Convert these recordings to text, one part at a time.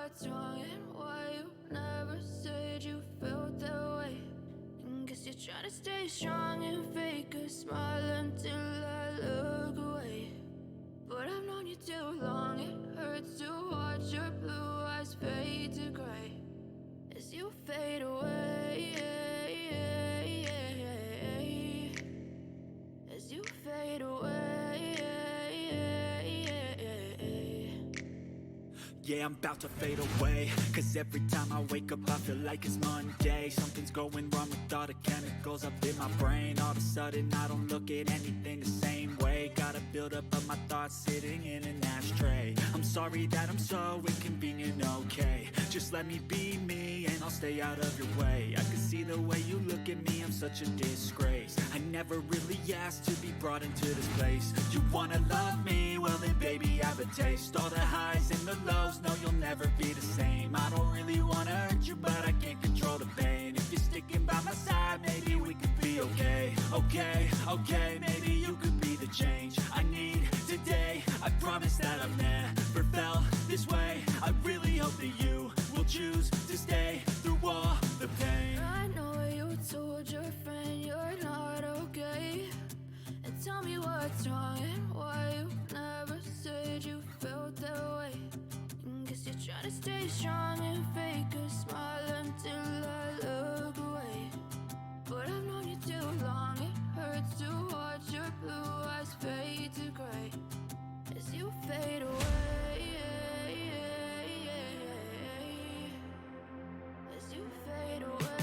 what's wrong and why you never said you felt that way. And guess you're trying to stay strong and fake a smile until I look away. But I've known you too long, it hurts to watch your blue eyes fade to gray as you fade away, as you fade away. Yeah, I'm about to fade away, cause every time I wake up I feel like it's Monday. Something's going wrong with all the chemicals up in my brain. All of a sudden I don't look at anything the same way. Gotta build up of my thoughts sitting in an ashtray. I'm sorry that I'm so inconvenient, okay. Just let me be me and I'll stay out of your way. I can see the way you look at me, I'm such a disgrace. I never really asked to be brought into this place. You wanna love me? Well then baby I have a taste. All the highs and the lows, no you'll never be the same. I don't really wanna hurt you but I can't control the pain. If you're sticking by my side, maybe we could be okay. Okay, maybe you could be the change I need today. I promise that I've never felt this way. I really hope that you will choose to stay through all the pain. I know you told your friend you're not okay, and tell me what's wrong and why you never said you felt that way. And guess you're trying to stay strong and fake a smile until I look away. But I've known you too long, it hurts to watch your blue eyes fade to gray as you fade away, as you fade away,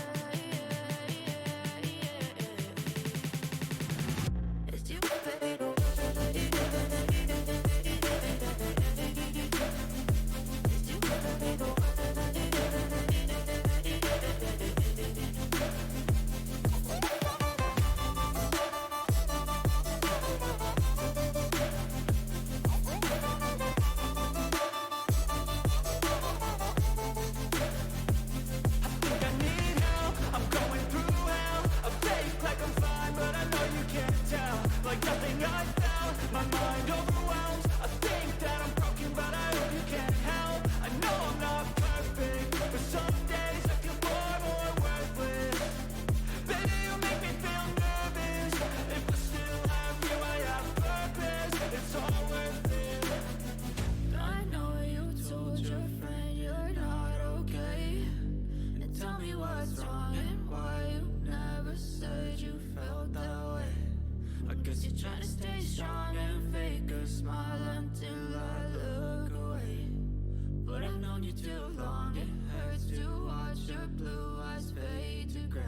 as you fade away. Strong and fake a smile until I look away. But I've known you too long, it hurts to watch your blue eyes fade to gray.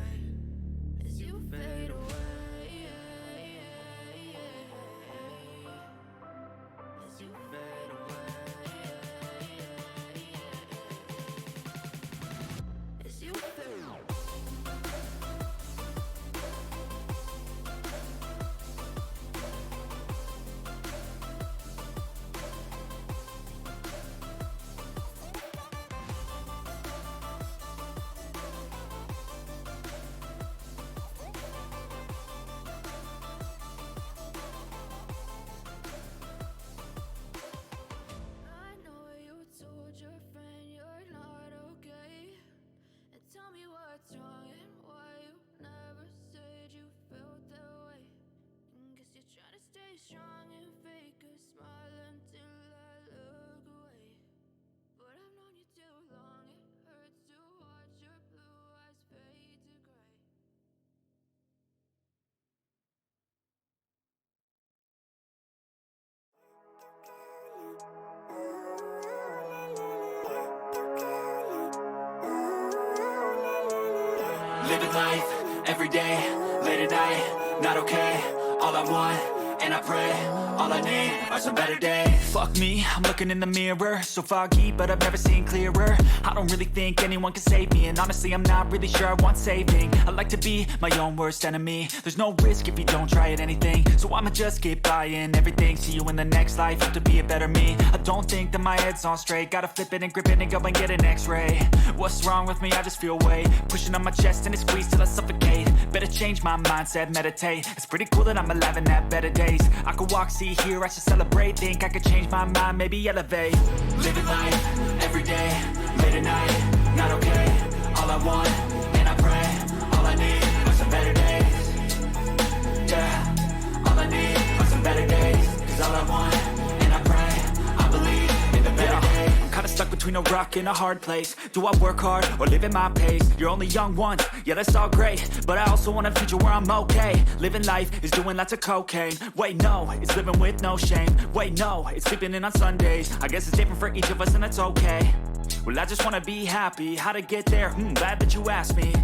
Living life, every day, late at night, not okay. All I want, and I pray, all I need are some better days. Fuck me, I'm looking in the mirror, so foggy, but I've never seen clearer. I don't really think anyone can save me, and honestly I'm not really sure I want saving. I like to be my own worst enemy. There's no risk if you don't try at anything, so I'ma just keep buying everything. See you in the next life, have to be a better me. I don't think that my head's on straight, gotta flip it and grip it and go and get an x-ray. What's wrong with me? I just feel weight pushing on my chest and it squeezes till I suffocate. Better change my mindset, meditate. It's pretty cool that I'm alive and have better days. days. I could walk, see, hear, I should celebrate. Think I could change my mind, maybe elevate. Living life, everyday, late at night, not okay. All I want, and I pray, all I need are some better days. Yeah, all I need are some better days. Cause all I want, and I pray, I believe in the better days. I'm kinda stuck between a rock and a hard place. Do I work hard or live at my pace? You're only young once, yeah that's all great, but I also want a future where I'm okay. Living life is doing lots of cocaine. Wait no, it's living with no shame. Wait no, it's sleeping in on Sundays. I guess it's different for each of us and that's okay. Well I just wanna be happy, how to get there? Glad that you asked me.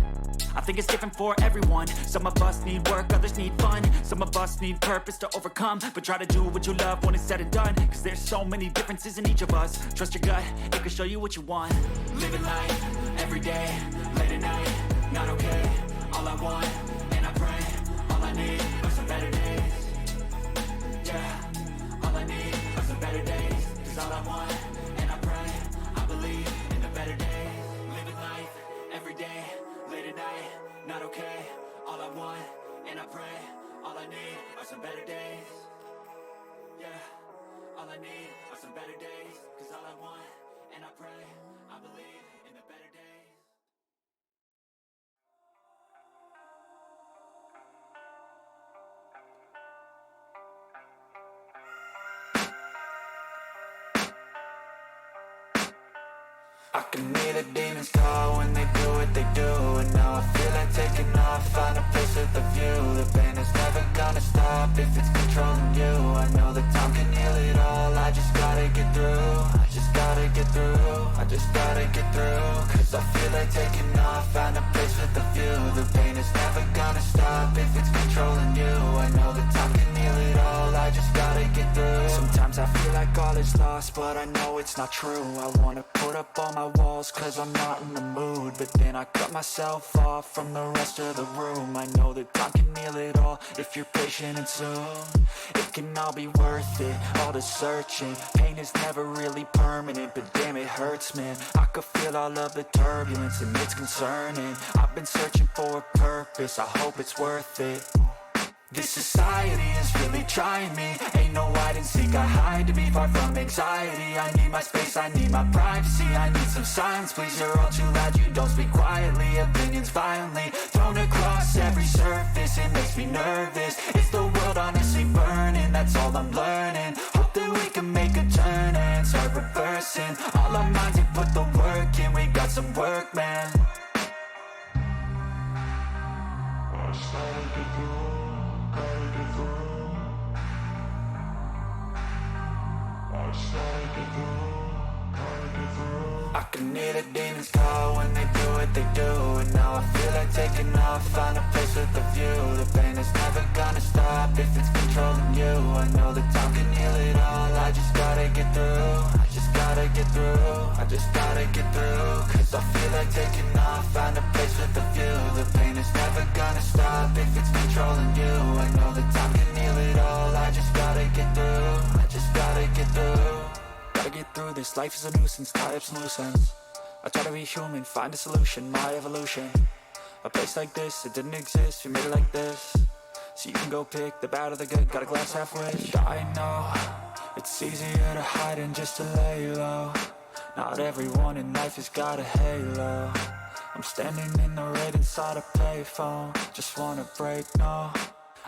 I think it's different for everyone. Some of us need work, others need fun. Some of us need purpose to overcome. But try to do what you love when it's said and done. Cause there's so many differences in each of us. Trust your gut, it can show you what you want. Living life, everyday, late at night, not okay. All I want, and I pray, all I need are some better days. Yeah, all I need are some better days. Cause all I want, and I pray, I believe in the better days. Living life, everyday, late at night, not okay. All I want, and I pray, all I need are some better days. Yeah, all I need are some better days. Cause all I want, and I pray, I believe in the better days. I can hear the demons call when they do what they do. And now I feel like taking off, find a place with a view. The pain is never gonna stop if it's controlling you. I know that time can heal it all, I just gotta get through. I just gotta get through, I just gotta get through. Cause I feel like taking off, find a place with a view. The pain is never gonna stop if it's controlling you. I know that time can heal it all, I just gotta get through. Sometimes I feel like all is lost, but I know it's not true. I wanna put up all my walls cause I'm not in the mood. But then I cut myself off from the rest of the room. I know that time can heal it all if you're patient and soon. It can all be worth it, all the searching. Pain is never really permanent, but damn it hurts man. I could feel all of the turbulence and it's concerning. I've been searching for a purpose, I hope it's worth it. This society is really trying me. Ain't no hide and seek, I hide to be far from anxiety. I need my space, I need my privacy. I need some silence, please, you're all too loud. You don't speak quietly, opinions violently thrown across every surface. It makes me nervous, is the world honestly burning? That's all I'm learning. Hope that we can make a turn and start reversing. All our minds and put the work in, we got some work, man. I can hear the demons call when they do what they do. And now I feel like taking off, find a place with a view. The pain is never gonna stop if it's controlling you. I know that time can heal it all, I just gotta get through. I just gotta get through, I just gotta get through. Cause I feel like taking off, find a place with a view. The pain is never gonna stop if it's controlling you. I know that time can heal it all, I just gotta get through. I just gotta get through. Gotta get through this, life is a nuisance, tie up some loose ends. I try to be human, find a solution, my evolution. A place like this, it didn't exist, we made it like this. So you can go pick the bad or the good, got a glass halfway. I know, it's easier to hide than just to lay low. Not everyone in life has got a halo. I'm standing in the red inside a payphone, just wanna break, no.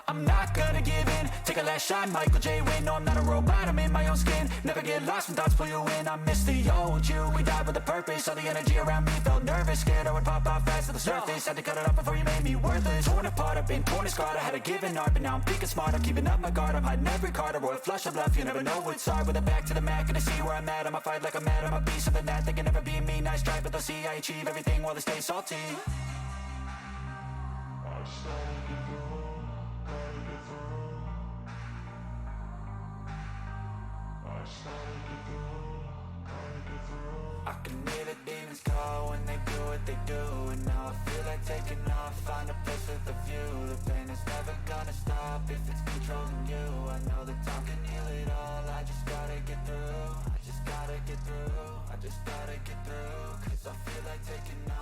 I'm not gonna give in, take a last shot, Michael J. Win. No, I'm not a robot, I'm in my own skin. Never get lost when thoughts pull you in. I miss the old you, we died with a purpose. All the energy around me felt nervous, scared I would pop off fast to the surface. Had to cut it off before you made me worthless. Torn apart, I've been torn and scarred. I had a given art, but now I'm thinking smart. I'm keeping up my guard, I'm hiding every card. A royal flush of love, you never know what's hard. With a back to the mat, gonna see where I'm at. I'ma fight like I'm mad, I'ma be something that they can never be me. Nice try, but they'll see I achieve everything while they stay salty. I can hear the demons call when they do what they do. And now I feel like taking off, find a place with a view. The pain is never gonna stop if it's controlling you. I know that time can heal it all, I just gotta get through. I just gotta get through, I just gotta get through. Cause I feel like taking off.